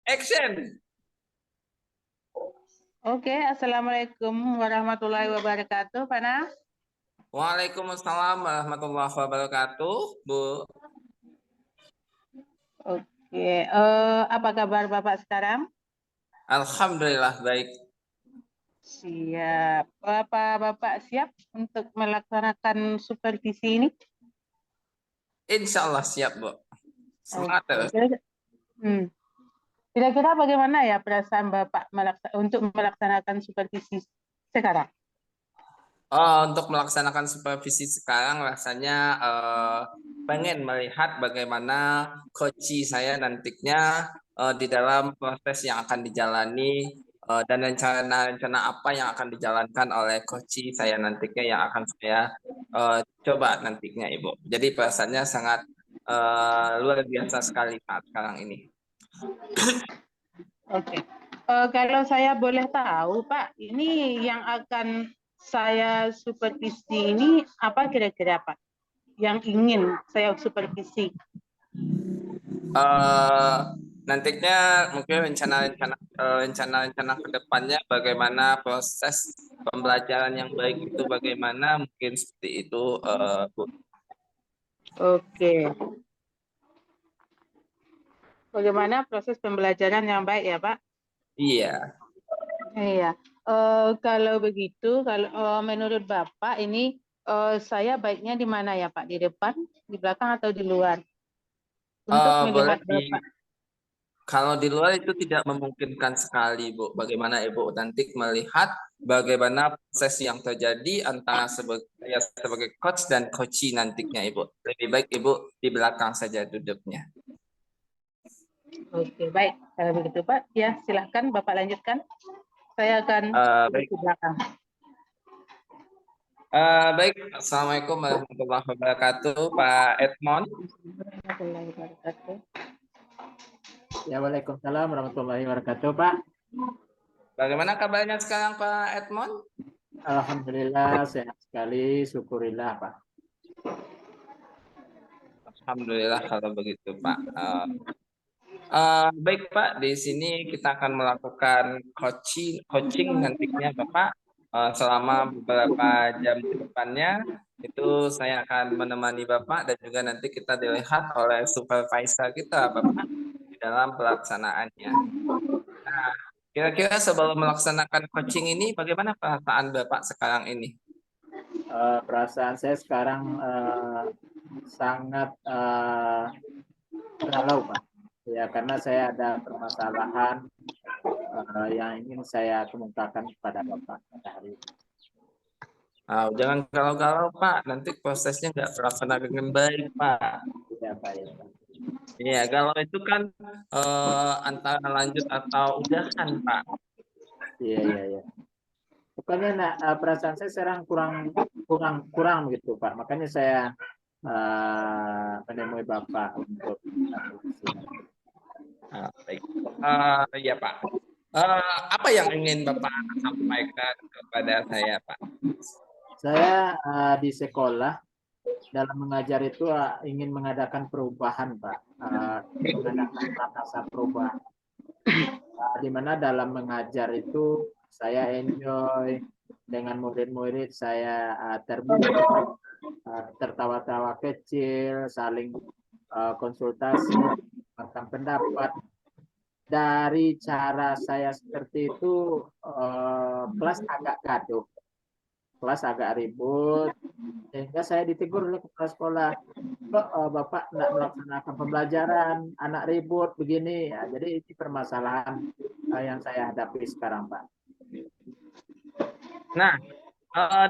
Action. Oke, Assalamualaikum warahmatullahi wabarakatuh, Pana. Waalaikumsalam warahmatullahi wabarakatuh, Bu. Oke, apa kabar Bapak sekarang? Alhamdulillah baik. Siap. Bapak siap untuk melaksanakan supervisi ini? Insya Allah siap, Bu. Semangat Oke. terus. Kira-kira bagaimana ya perasaan Bapak untuk melaksanakan supervisi sekarang? Untuk melaksanakan supervisi sekarang rasanya pengen melihat bagaimana coach saya nantinya di dalam proses yang akan dijalani dan rencana-rencana apa yang akan dijalankan oleh coach saya nantinya yang akan saya coba nantinya, Ibu. Jadi perasaannya sangat luar biasa sekali saat sekarang ini. Oke. Kalau saya boleh tahu, Pak, ini yang akan saya supervisi ini apa kira-kira, Pak? Yang ingin saya supervisi? Nantinya mungkin rencana-rencana ke depannya bagaimana proses pembelajaran yang baik itu bagaimana mungkin seperti itu, Bu. Oke. Bagaimana proses pembelajaran yang baik ya, Pak? Iya. Iya. Kalau begitu, kalau menurut Bapak ini saya baiknya di mana ya, Pak? Di depan, di belakang, atau di luar? Untuk Boleh melihat Bapak. kalau di luar itu tidak memungkinkan sekali, Bu. Bagaimana Ibu nanti melihat bagaimana proses yang terjadi antara saya sebagai coach dan coachee nantinya, Ibu. Lebih baik Ibu di belakang saja duduknya. Oke, baik. Kalau begitu, Pak, ya silahkan Bapak lanjutkan. Saya akan Baik. di belakang. Baik, Assalamualaikum warahmatullahi wabarakatuh, Pak Edmond. Ya, Waalaikumsalam warahmatullahi wabarakatuh, Pak. Bagaimana kabarnya sekarang, Pak Edmond? Alhamdulillah sehat sekali, syukurillah, Pak. Alhamdulillah kalau begitu, Pak. Baik, Pak. Di sini kita akan melakukan coaching nantinya, Bapak. Selama beberapa jam ke depannya, itu saya akan menemani Bapak dan juga nanti kita dilihat oleh supervisor kita, Bapak, di dalam pelaksanaannya. Nah, kira-kira sebelum melaksanakan coaching ini, bagaimana perasaan Bapak sekarang ini? Perasaan saya sekarang sangat galau, Pak. Ya, karena saya ada permasalahan yang ingin saya kemukakan kepada Bapak pada hari ini. Jangan galau-galau, Pak. Nanti prosesnya nggak pernah dengan baik, Pak. Ya, Pak, ya, Pak. Iya, galau itu kan antara lanjut atau udahan, Pak. Iya, iya, iya. Pokoknya perasaan saya sekarang kurang gitu, Pak. Makanya saya menemui Bapak untuk Baik. Ya, Pak. Apa yang ingin Bapak sampaikan kepada saya, Pak? Saya di sekolah dalam mengajar itu ingin mengadakan perubahan, Pak. Mengadakan rasa perubahan. Di mana dalam mengajar itu saya enjoy dengan murid-murid, saya terbuka, tertawa-tawa kecil, saling konsultasi, makan pendapat. Dari cara saya seperti itu, kelas agak gaduh, kelas agak ribut, sehingga saya ditegur oleh kepala sekolah, kok Bapak tidak melaksanakan pembelajaran, anak ribut begini. Ya, jadi ini permasalahan yang saya hadapi sekarang, Pak. Nah,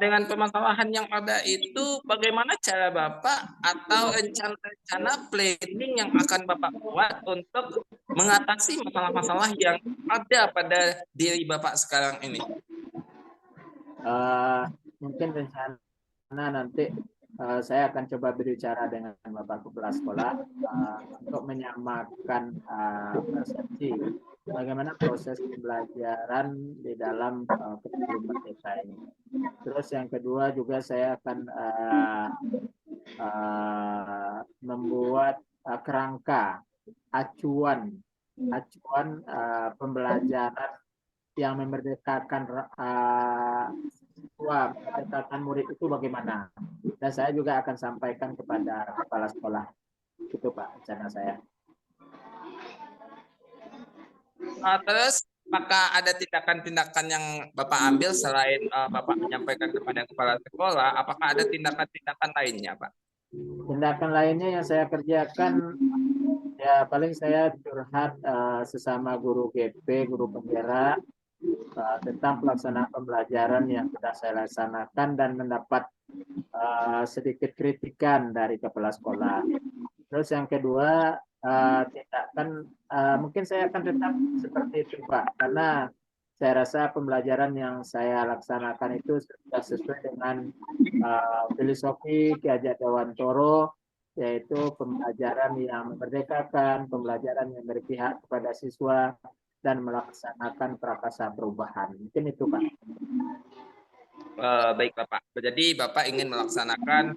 dengan permasalahan yang ada itu, bagaimana cara Bapak atau rencana-rencana planning yang akan Bapak buat untuk mengatasi masalah-masalah yang ada pada diri Bapak sekarang ini? Mungkin rencana nanti saya akan coba berbicara dengan Bapak Kepala Sekolah untuk menyamakan persepsi bagaimana proses pembelajaran di dalam kurikulum merdeka ini. Terus yang kedua juga saya akan membuat kerangka acuan acuan pembelajaran yang memerdekakan siswa, memerdekakan murid itu bagaimana. Dan saya juga akan sampaikan kepada kepala sekolah. Itu Pak, rencana saya. Terus apakah ada tindakan-tindakan yang Bapak ambil selain Bapak menyampaikan kepada kepala sekolah? Apakah ada tindakan-tindakan lainnya, Pak? Tindakan lainnya yang saya kerjakan, ya paling saya curhat sesama guru GP, guru penggerak, tentang pelaksanaan pembelajaran yang sudah saya laksanakan dan mendapat sedikit kritikan dari kepala sekolah. Terus yang kedua, tindakan mungkin saya akan tetap seperti itu Pak, karena saya rasa pembelajaran yang saya laksanakan itu sudah sesuai dengan filosofi Ki Hajar Dewantoro, yaitu pembelajaran yang memerdekakan, pembelajaran yang berpihak kepada siswa, dan melaksanakan prakarsa perubahan. Mungkin itu Pak. Baik Bapak. Jadi Bapak ingin melaksanakan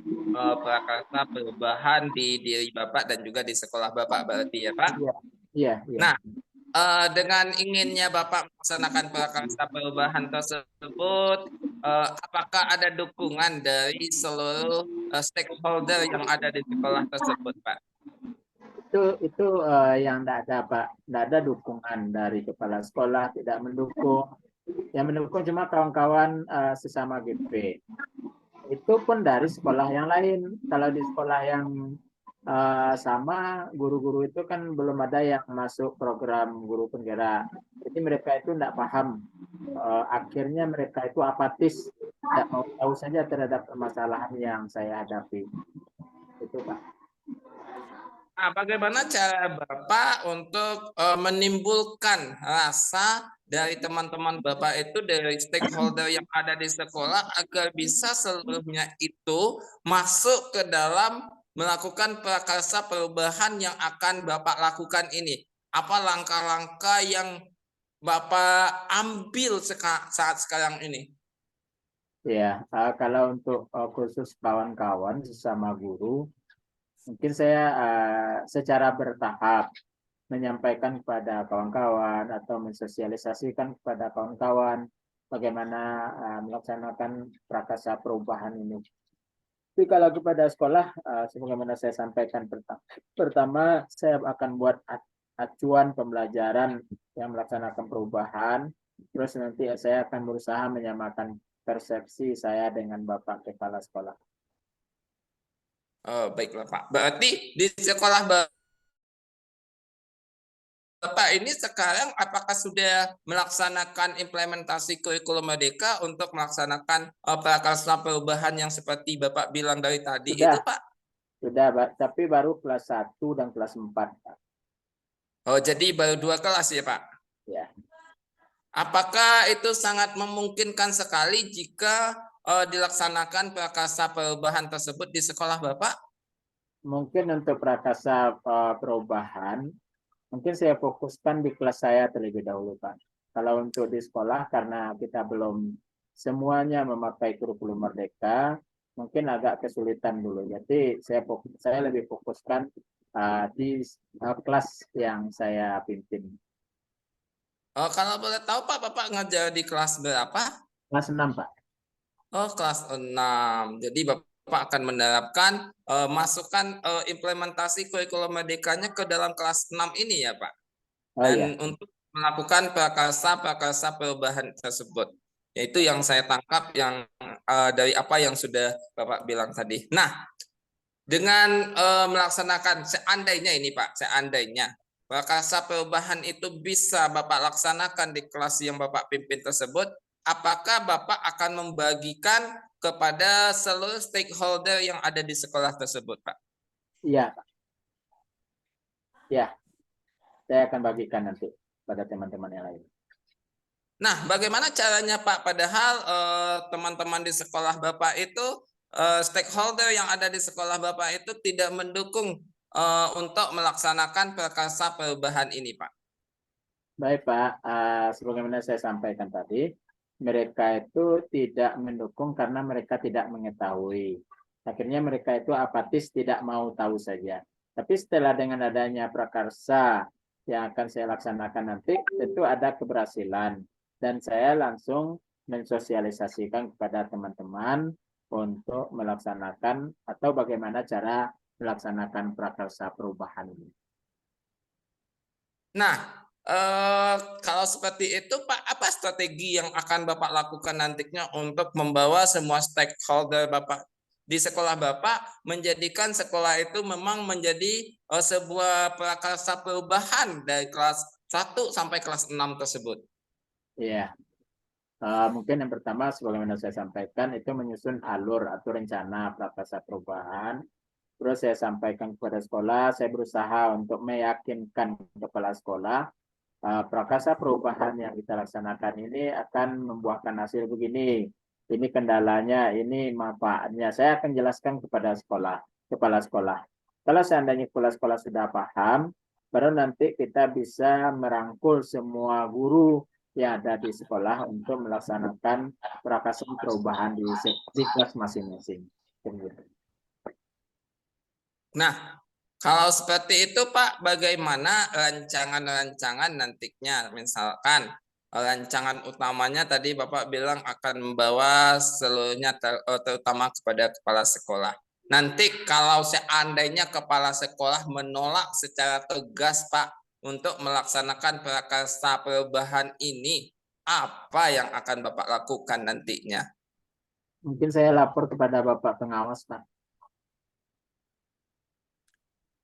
prakarsa perubahan di diri Bapak dan juga di sekolah Bapak berarti ya Pak? Iya, iya, iya. Nah, dengan inginnya Bapak melaksanakan prakarsa perubahan tersebut, apakah ada dukungan dari seluruh stakeholder yang ada di sekolah tersebut, Pak? Itu yang tidak ada Pak, tidak ada dukungan dari kepala sekolah, tidak mendukung. Yang mendukung cuma kawan-kawan sesama GP. Itu pun dari sekolah yang lain. Kalau di sekolah yang sama, guru-guru itu kan belum ada yang masuk program guru penggerak. Jadi mereka itu tidak paham. Akhirnya mereka itu apatis, tidak mau tahu saja terhadap permasalahan yang saya hadapi. Itu Pak. Nah, bagaimana cara Bapak untuk menimbulkan rasa dari teman-teman Bapak itu, dari stakeholder yang ada di sekolah, agar bisa seluruhnya itu masuk ke dalam melakukan prakarsa perubahan yang akan Bapak lakukan ini? Apa langkah-langkah yang Bapak ambil saat sekarang ini? Ya, kalau untuk khusus kawan-kawan sesama guru, mungkin saya secara bertahap menyampaikan kepada kawan-kawan atau mensosialisasikan kepada kawan-kawan bagaimana melaksanakan prakarsa perubahan ini. Tapi kalau kepada sekolah, sebagaimana saya sampaikan pertama, saya akan buat acuan pembelajaran yang melaksanakan perubahan. Terus nanti saya akan berusaha menyamakan persepsi saya dengan Bapak Kepala Sekolah. Oh, baiklah Pak. Berarti di sekolah Bapak ini sekarang apakah sudah melaksanakan implementasi kurikulum Merdeka untuk melaksanakan prakarsa perubahan yang seperti Bapak bilang dari tadi itu, Pak? Sudah, Pak. Tapi baru kelas 1 dan kelas 4, Pak. Oh, jadi baru 2 kelas ya, Pak? Ya. Apakah itu sangat memungkinkan sekali jika dilaksanakan prakarsa perubahan tersebut di sekolah Bapak? Mungkin untuk prakarsa perubahan, mungkin saya fokuskan di kelas saya terlebih dahulu, Pak. Kalau untuk di sekolah, karena kita belum semuanya memakai kurikulum Merdeka, mungkin agak kesulitan dulu. Jadi saya lebih fokuskan di kelas yang saya pimpin. Kalau boleh tahu Pak, Bapak ngajar di kelas berapa? Kelas 6, Pak. Oh, kelas 6. Jadi Bapak akan menerapkan masukan implementasi kurikulum Merdekanya ke dalam kelas 6 ini ya, Pak? Oh ya. Dan untuk melakukan prakarsa perubahan tersebut. Yaitu yang saya tangkap yang dari apa yang sudah Bapak bilang tadi. Nah, dengan melaksanakan seandainya ini Pak, seandainya prakarsa perubahan itu bisa Bapak laksanakan di kelas yang Bapak pimpin tersebut, apakah Bapak akan membagikan kepada seluruh stakeholder yang ada di sekolah tersebut, Pak? Iya, Pak. Ya, saya akan bagikan nanti pada teman-teman yang lain. Nah, bagaimana caranya Pak? Padahal teman-teman di sekolah Bapak itu, stakeholder yang ada di sekolah Bapak itu tidak mendukung untuk melaksanakan prakarsa perubahan ini, Pak. Baik, Pak. Sebagaimana saya sampaikan tadi, mereka itu tidak mendukung karena mereka tidak mengetahui. Akhirnya mereka itu apatis, tidak mau tahu saja. Tapi setelah dengan adanya prakarsa yang akan saya laksanakan nanti tentu ada keberhasilan dan saya langsung mensosialisasikan kepada teman-teman untuk melaksanakan atau bagaimana cara melaksanakan prakarsa perubahan ini. Nah, kalau seperti itu Pak, apa strategi yang akan Bapak lakukan nantinya untuk membawa semua stakeholder Bapak di sekolah Bapak menjadikan sekolah itu memang menjadi sebuah prakarsa perubahan dari kelas 1 sampai kelas 6 tersebut? Iya. Mungkin yang pertama sebagaimana saya sampaikan itu menyusun alur atau rencana prakarsa perubahan. Terus saya sampaikan kepada sekolah, saya berusaha untuk meyakinkan kepala sekolah prakarsa perubahan yang kita laksanakan ini akan membuahkan hasil begini. Ini kendalanya, ini manfaatnya. Saya akan jelaskan kepada kepala sekolah. Kalau seandainya kepala sekolah sudah paham, baru nanti kita bisa merangkul semua guru yang ada di sekolah untuk melaksanakan prakarsa perubahan di kelas masing-masing. Nah, kalau seperti itu Pak, bagaimana rancangan-rancangan nantinya? Misalkan rancangan utamanya tadi Bapak bilang akan membawa seluruhnya terutama kepada kepala sekolah. Nanti kalau seandainya kepala sekolah menolak secara tegas Pak untuk melaksanakan prakarsa perubahan ini, apa yang akan Bapak lakukan nantinya? Mungkin saya lapor kepada Bapak pengawas, Pak.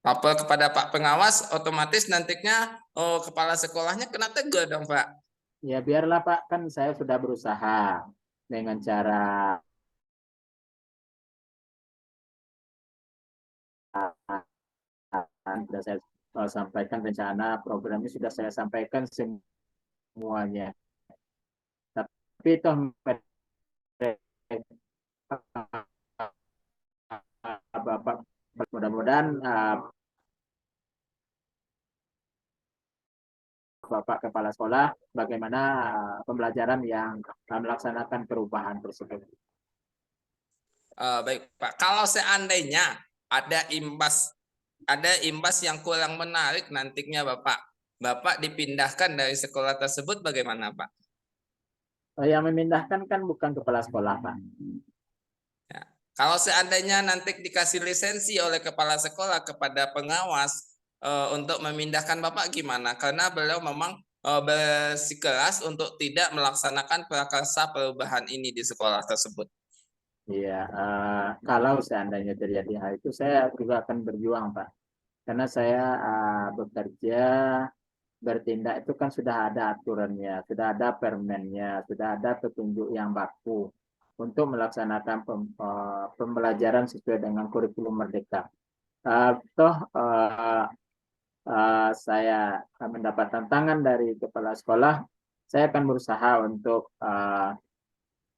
Lapor kepada Pak pengawas, otomatis nantinya kepala sekolahnya kena tegur dong Pak. Ya biarlah Pak, kan saya sudah berusaha dengan cara sudah saya sampaikan rencana programnya sudah saya sampaikan semuanya. Tapi toh Bapak mudah-mudahan Bapak Kepala Sekolah bagaimana pembelajaran yang melaksanakan perubahan tersebut. Baik Pak, kalau seandainya ada imbas yang kurang menarik nantinya Bapak dipindahkan dari sekolah tersebut bagaimana Pak? Yang memindahkan kan bukan kepala sekolah Pak. Ya. Kalau seandainya nanti dikasih lisensi oleh kepala sekolah kepada pengawas untuk memindahkan Bapak gimana? Karena beliau memang bersikeras untuk tidak melaksanakan prakarsa perubahan ini di sekolah tersebut. Iya, kalau seandainya terjadi hal itu, saya juga akan berjuang, Pak. Karena saya bekerja, bertindak itu kan sudah ada aturannya, sudah ada permennya, sudah ada petunjuk yang baku untuk melaksanakan pembelajaran sesuai dengan kurikulum merdeka. Saya mendapat tantangan dari kepala sekolah, saya akan berusaha untuk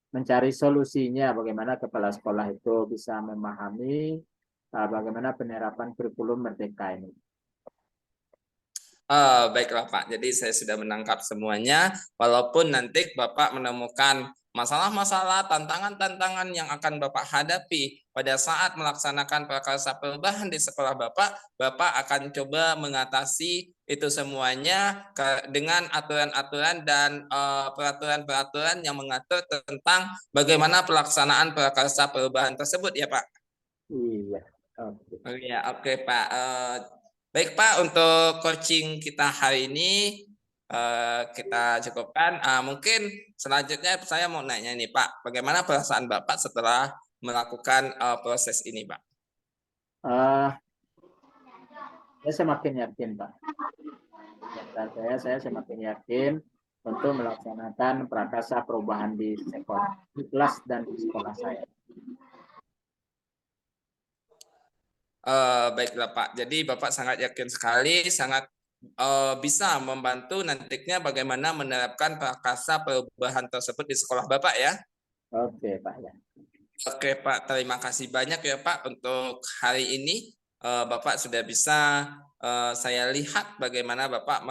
mencari solusinya bagaimana kepala sekolah itu bisa memahami bagaimana penerapan kurikulum merdeka ini. Baiklah Pak, jadi saya sudah menangkap semuanya. Walaupun nanti Bapak menemukan masalah-masalah, tantangan-tantangan yang akan Bapak hadapi pada saat melaksanakan prakarsa perubahan di sekolah Bapak akan coba mengatasi itu semuanya dengan aturan-aturan dan peraturan-peraturan yang mengatur tentang bagaimana pelaksanaan prakarsa perubahan tersebut ya Pak. Iya. Oh ya, oke Pak. Baik Pak, untuk coaching kita hari ini kita cukupkan. Mungkin selanjutnya saya mau nanya nih Pak, bagaimana perasaan Bapak setelah melakukan proses ini Pak? Saya semakin yakin Pak. Saya semakin yakin untuk melaksanakan prakarsa perubahan di sekolah, di kelas dan di sekolah saya. Baiklah Pak, jadi Bapak sangat yakin sekali, sangat bisa membantu nantinya bagaimana menerapkan prakarsa perubahan tersebut di sekolah Bapak ya. Oke Pak ya. Oke Pak, terima kasih banyak ya Pak untuk hari ini. Bapak sudah bisa saya lihat bagaimana Bapak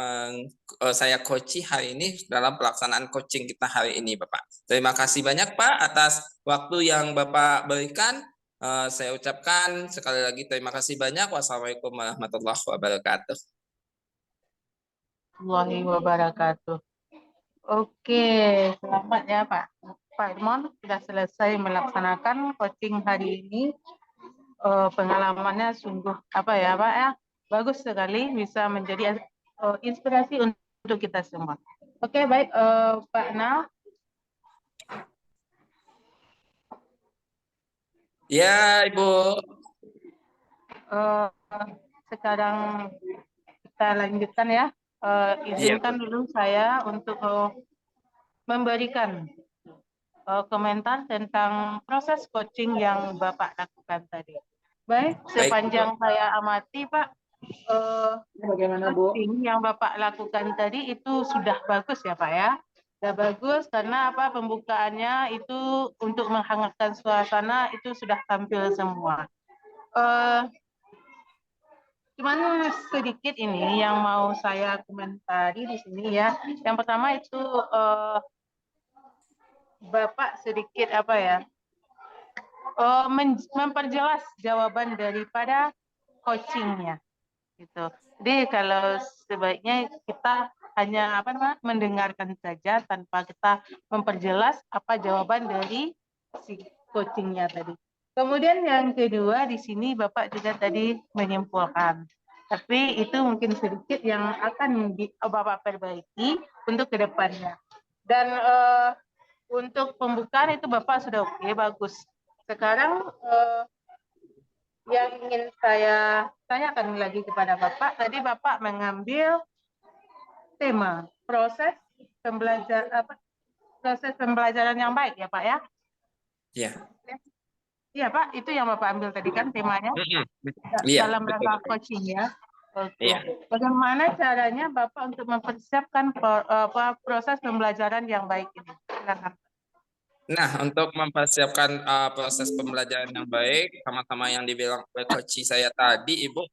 saya coaching hari ini dalam pelaksanaan coaching kita hari ini Bapak. Terima kasih banyak Pak atas waktu yang Bapak berikan. Saya ucapkan sekali lagi terima kasih banyak. Wassalamualaikum warahmatullahi wabarakatuh. warahmatullahi wabarakatuh. Oke, selamat ya Pak. Pak Irmon sudah selesai melaksanakan coaching hari ini. Pengalamannya sungguh apa ya Pak ya, bagus sekali, bisa menjadi inspirasi untuk kita semua. Oke, baik Pak Nal. Ya, Ibu. Eh, sekarang kita lanjutkan ya. Iya, Bu. Izinkan dulu saya untuk memberikan komentar tentang proses coaching yang Bapak lakukan tadi. Baik, Baik, Bu. sepanjang saya amati Pak, Bagaimana Bu? coaching yang Bapak lakukan tadi itu sudah bagus ya Pak ya. Sudah bagus karena apa, pembukaannya itu untuk menghangatkan suasana itu sudah tampil semua. Cuman sedikit ini yang mau saya komentari di sini ya. Yang pertama itu Bapak sedikit apa ya, memperjelas jawaban daripada coachingnya gitu. Jadi kalau sebaiknya kita hanya apa namanya, mendengarkan saja tanpa kita memperjelas apa jawaban dari si coachingnya tadi. Kemudian yang kedua di sini Bapak juga tadi menyimpulkan, tapi itu mungkin sedikit yang akan Bapak perbaiki untuk kedepannya. Dan untuk pembukaan itu Bapak sudah oke, bagus. Sekarang yang ingin saya tanyakan lagi kepada Bapak, tadi Bapak mengambil tema proses pembelajaran yang baik ya Pak ya? Iya. Iya Pak, itu yang Bapak ambil tadi kan temanya Iya, dalam betul. rangka coaching ya. Oke. Iya. Bagaimana caranya Bapak untuk mempersiapkan proses pembelajaran yang baik ini? Silakan. Nah, untuk mempersiapkan proses pembelajaran yang baik, sama-sama yang dibilang oleh coach saya tadi, Ibu,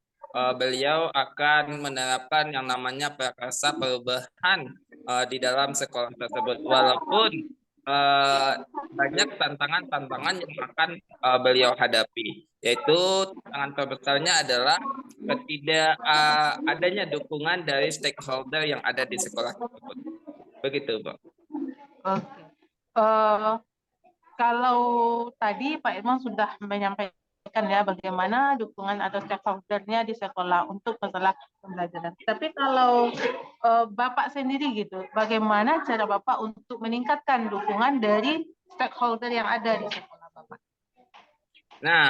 beliau akan menerapkan yang namanya prakarsa perubahan di dalam sekolah tersebut. Walaupun banyak tantangan-tantangan yang akan beliau hadapi, yaitu tantangan terbesarnya adalah ketidak adanya dukungan dari stakeholder yang ada di sekolah tersebut. Begitu, Bu. Oke. Kalau tadi Pak Irman sudah menyampaikan ya bagaimana dukungan atau stakeholder-nya di sekolah untuk masalah pembelajaran. Tapi kalau Bapak sendiri gitu, bagaimana cara Bapak untuk meningkatkan dukungan dari stakeholder yang ada di sekolah Bapak? Nah,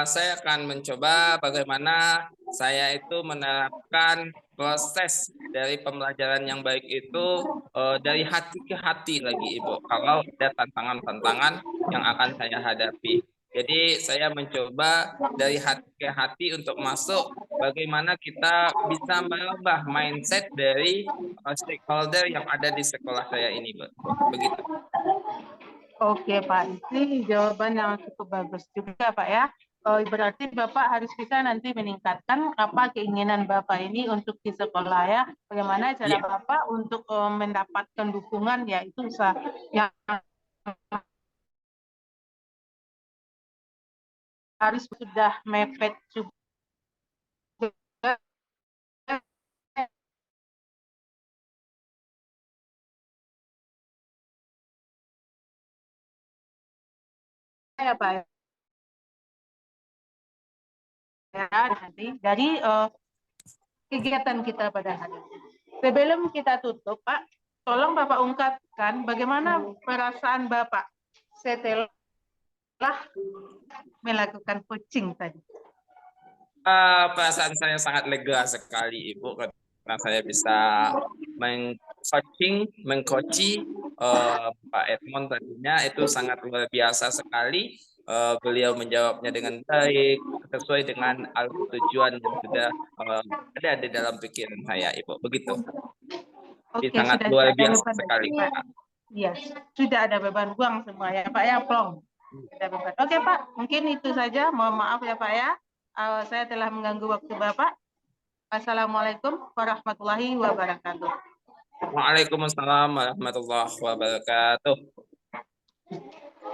saya akan mencoba bagaimana saya itu menerapkan proses dari pembelajaran yang baik itu dari hati ke hati lagi, Ibu. Kalau ada tantangan-tantangan yang akan saya hadapi. Jadi saya mencoba dari hati ke hati untuk masuk bagaimana kita bisa merubah mindset dari stakeholder yang ada di sekolah saya ini, Bu. Begitu. Oke Pak, ini jawaban yang cukup bagus juga Pak ya. Berarti Bapak harus bisa nanti meningkatkan apa keinginan Bapak ini untuk di sekolah ya. Bagaimana cara Iya. Bapak untuk mendapatkan dukungan ya itu yang harus sudah mepet juga ya Pak ya nanti dari kegiatan kita pada hari ini. Sebelum kita tutup Pak, tolong Bapak ungkapkan bagaimana perasaan Bapak setelah melakukan coaching tadi. Perasaan saya sangat lega sekali, Ibu, karena saya bisa mengcoaching Pak Edmond tadinya itu sangat luar biasa sekali. Beliau menjawabnya dengan baik, sesuai dengan alur tujuan yang sudah ada di dalam pikiran saya, Ibu. Begitu. Jadi Oke, sangat sudah luar ada biasa beban sekali, Pak. Pak. Iya, sudah ada beban buang semua ya Pak ya, plong. Sudah beban. Oke Pak, mungkin itu saja. Mohon maaf ya Pak ya. Saya telah mengganggu waktu Bapak. Assalamualaikum warahmatullahi wabarakatuh. Waalaikumsalam warahmatullahi wabarakatuh.